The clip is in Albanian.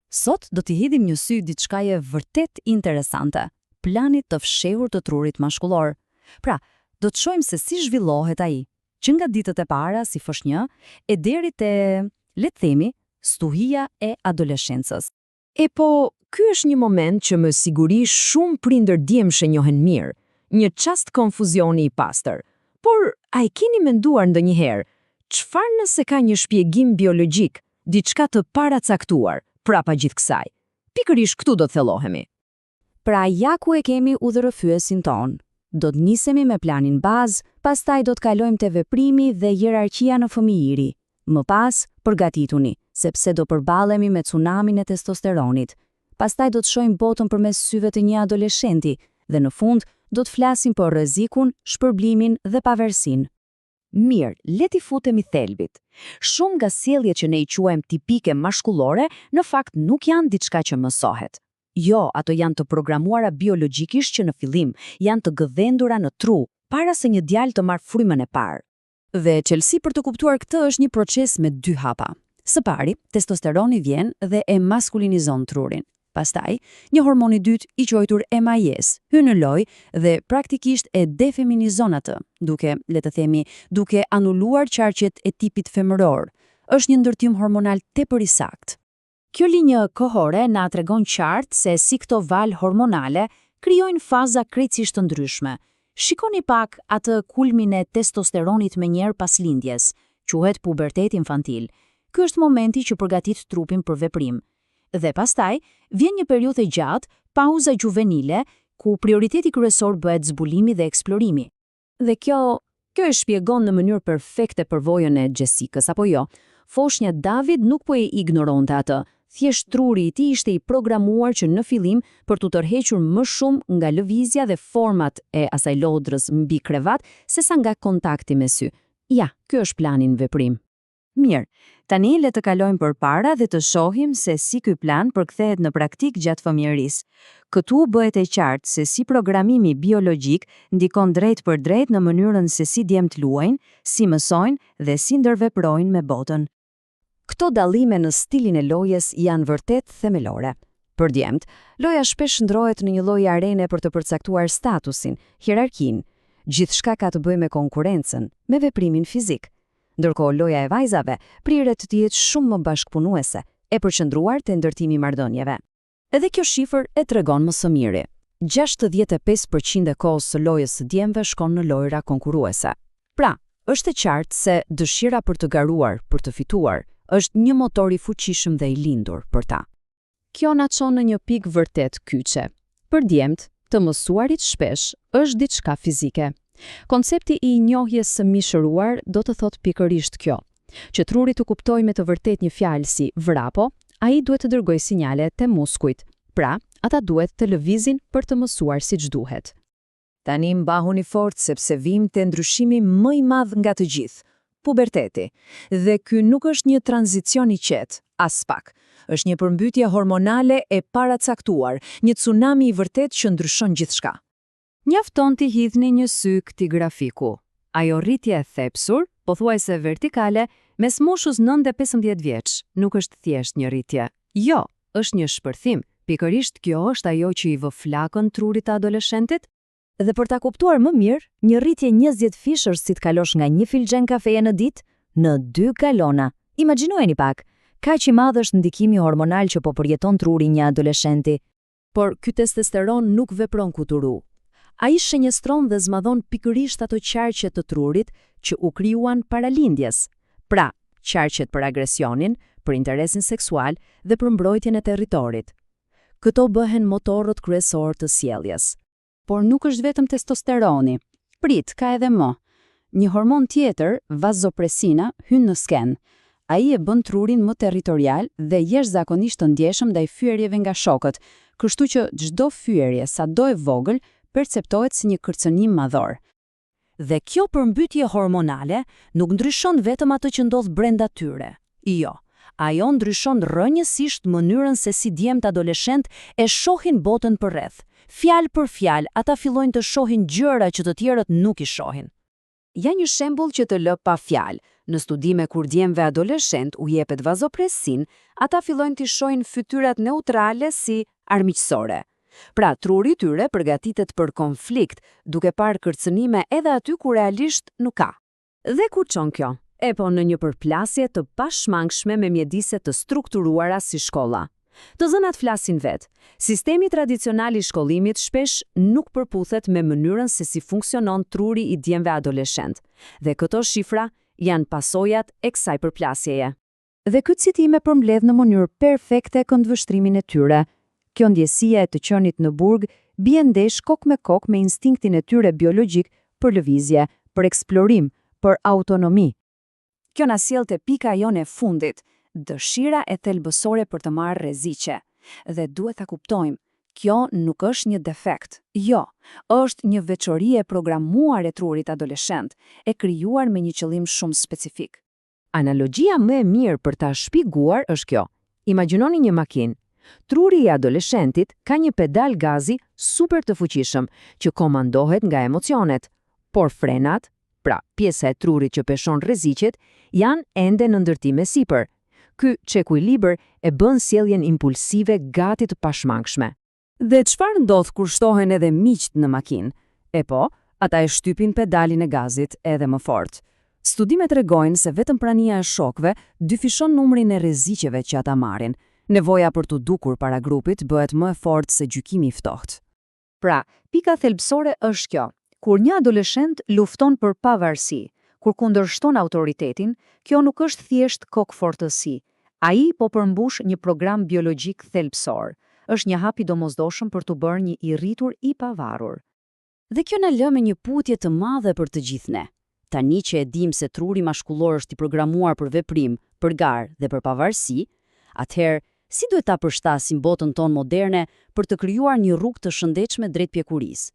Sot do t'i hidhim një sy diçkaje vërtet interesante, planit të fshehur të trurit mashkullor. Pra, do të shohim se si zhvillohet ai, që nga ditët e para si foshnjë e deri te, le të themi, stuhia e adoleshencës. E po, ky është një moment që me siguri shumë prindër djemshë njohen mirë, një çast konfuzioni i pastër. Por, a e keni menduar ndonjëherë, çfarë nëse ka një shpjegim biologjik, diçka të paracaktuar, prapa gjithë kësaj? Pikërisht këtu do të thellohemi. Pra ja ku e kemi udhërëfyesin ton. Do të nisemi me planin bazë, pastaj do të kalojmë te veprimi dhe hierarkia në fëmijëri. Më pas, përgatituni, sepse do përballemi me tsunamin e testosteronit. Pastaj do të shohim botën përmes syve të një adoleshenti dhe në fund do të flasim për rrezikun, shpërblimin dhe pavarësinë. Mirë, le t'i futemi thelbit. Shumë nga sjelljet që ne i quajmë tipike mashkullore, në fakt nuk janë diçka që mësohet. Jo, ato janë të programuara biologjikisht që në fillim janë të gëdhendura në tru, para se një djalë të marrë frymën e parë. Dhe çelësi për të kuptuar këtë është një proces me dy hapa. Së pari, testosteroni vjen dhe e maskulinizon trurin. Pastaj, një hormon i dytë i quajtur MAIS hyn në lojë dhe praktikisht e defeminizon atë, duke, le të themi, duke anuluar qarqet e tipit femëror. Është një ndërtim hormonal tepër i saktë. Kjo linjë kohore na tregon qartë se si këto valë hormonale krijojnë faza krejtësisht të ndryshme. Shikoni pak atë kulmin e testosteronit menjëherë pas lindjes, quhet pubertet infantil. Ky është momenti që përgatit trupin për veprim. Dhe pastaj, vjen një periudhë e gjatë, pauza juvenile, ku prioriteti kryesor bëhet zbulimi dhe eksplorimi. Dhe kjo e shpjegon në mënyrë perfekte përvojën e Jessicës, apo jo? Foshnja David nuk po e ignoronte atë, thjesht truri i tij ishte i programuar që në fillim për t'u tërhequr më shumë nga lëvizja dhe format e asaj lodrës mbi krevat, sesa nga kontakti me sy. Ja, ky është plani në veprim. Mirë, tani le të kalojmë përpara dhe të shohim se si ky plan përkthehet në praktik gjatë fëmijërisë. Këtu bëhet e qartë se si programimi biologjik ndikon drejt për drejt në mënyrën se si djemt luajnë, si mësojnë dhe si ndërveprojnë me botën. Këto dallime në stilin e lojës janë vërtet themelore. Për djemt, loja shpesh ndrohet në një lloj arene për të përcaktuar statusin, hierarkinë. Gjithçka ka të bëjë me konkurrencën, me veprimin fizik. Ndërkohë loja e vajzave priret të jetë shumë më bashkëpunuese, e përqendruar te ndërtimi i marrëdhënieve. Edhe kjo shifër e tregon më së miri. 65% e kohës së lojës së djemve shkon në lojra konkurruese. Pra, është e qartë se dëshira për të garuar, për të fituar, është një motor i fuqishëm dhe i lindur për ta. Kjo na çon në një pikë vërtet kyçe. Për djemt, të mësuarit shpesh është diçka fizike. Koncepti i njohjes së mishëruar do të thotë pikërisht kjo, që truri të kuptojë me të vërtet një fjalë si vrapo, ai duhet të dërgojë sinjale te muskujt. Pra, ata duhet të lëvizin për të mësuar siç duhet. Tani mbahuni fort sepse vim te ndryshimi më i madh nga të gjithë, puberteti. Dhe ky nuk është një tranzicion i qetë, as pak. Është një përmbytje hormonale e paracaktuar, një tsunami i vërtet që ndryshon gjithçka. Njafton t'i hidhni një sy këtij grafiku. Ajo rritje e thepsur, pothuajse vertikale, mes moshës 9 dhe 15 vjeç, nuk është thjesht një rritje. Jo, është një shpërthim. Pikërisht kjo është ajo që i vë flakën trurit të adoleshentit. Dhe për ta kuptuar më mirë, një rritje 20 fishësh si të kalosh nga një filxhen kafeje në ditë në 2 galona. Imagjinojeni pak, kaq i madh është ndikimi hormonal që po përjeton truri një adoleshenti. Por ky testosteron nuk vepron kuturu. Ai shënjestron dhe zmadhon pikërisht ato qarqe të trurit që u krijuan para lindjes. Pra, qarqet për agresionin, për interesin seksual dhe për mbrojtjen e territorit. Këto bëhen motorët kryesor të sjelljes. Por nuk është vetëm testosteroni. Prit, ka edhe më. Një hormon tjetër, vazopresina, hyn në sken. Ai e bën trurin më territorial dhe jashtëzakonisht të ndjeshëm ndaj fyerjeve nga shokët, kështu që çdo fyerje, sado e vogël, perceptohet si një kërcënim madhor. Dhe kjo përmbytje hormonale nuk ndryshon vetëm atë që ndodh brenda tyre. Jo, ajo ndryshon rrënjësisht mënyrën se si djemt adoleshent e shohin botën përreth. Fjalë për fjalë, ata fillojnë të shohin gjëra që të tjerët nuk i shohin. Ja një shembull që të lë pa fjalë. Në studime kur djemve adoleshent u jepet vazopresin, ata fillojnë të shohin fytyrat neutrale si armiqësore. Pra, truri i tyre përgatitet për konflikt, duke parë kërcënime edhe aty ku realisht nuk ka. Dhe ku çon kjo? E po në një përplasje të pashmangshme me mjedise të strukturuara si shkolla. Të zënat flasin vetë. Sistemi tradicional i shkollimit shpesh nuk përputhet me mënyrën se si funksionon truri i djemve adoleshent. Dhe këto shifra janë pasojat e kësaj përplasjeje. Dhe këtë citime përmbledh në mënyrë perfekte këndvështrimin e tyre. Kjo ndjesia e të qenit në burg bie ndesh kok me kok me instinktin e tyre biologjik për lëvizje, për eksplorim, për autonomi. Kjo na sjell te pika jone e fundit, dëshira e thelbësore për të marrë rreziqe. Dhe duhet ta kuptojmë, kjo nuk është një defekt. Jo, është një veçori e programuar e trurit adoleshent, e krijuar me një qëllim shumë specifik. Analogjia më e mirë për ta shpjeguar është kjo. Imagjinoni një makinë. Truri i adoleshentit ka një pedal gazi super të fuqishëm që komandohet nga emocionet, por frenat, pra pjesa e trurit që peshon rreziqet, janë ende në ndërtim e sipër. Ky çekuilibër e bën sjelljen impulsive gati të pashmangshme. Dhe çfarë ndodh kur shtohen edhe miqt në makinë? E po, ata e shtypin pedalin e gazit edhe më fort. Studimet tregojnë se vetëm prania e shokëve dyfishon numrin e rreziqeve që ata marrin. Nevoja për të dukur para grupit bëhet më e fortë se gjykimi i ftohtë. Pra, pika thelbësore është kjo. Kur një adoleshent lufton për pavarësi, kur kundërshton autoritetin, kjo nuk është thjesht kokfortësi. Ai po përmbush një program biologjik thelbësor. Është një hap i domosdoshëm për të bërë një i rritur i pavarur. Dhe kjo na lë me një pyetje të madhe për të gjithë ne. Tani që e dim se truri mashkullor është i programuar për veprim, për garë dhe për pavarësi, atëherë si duhet ta përshtasim botën tonë moderne për të krijuar një rrugë të shëndetshme drejt pjekurisë?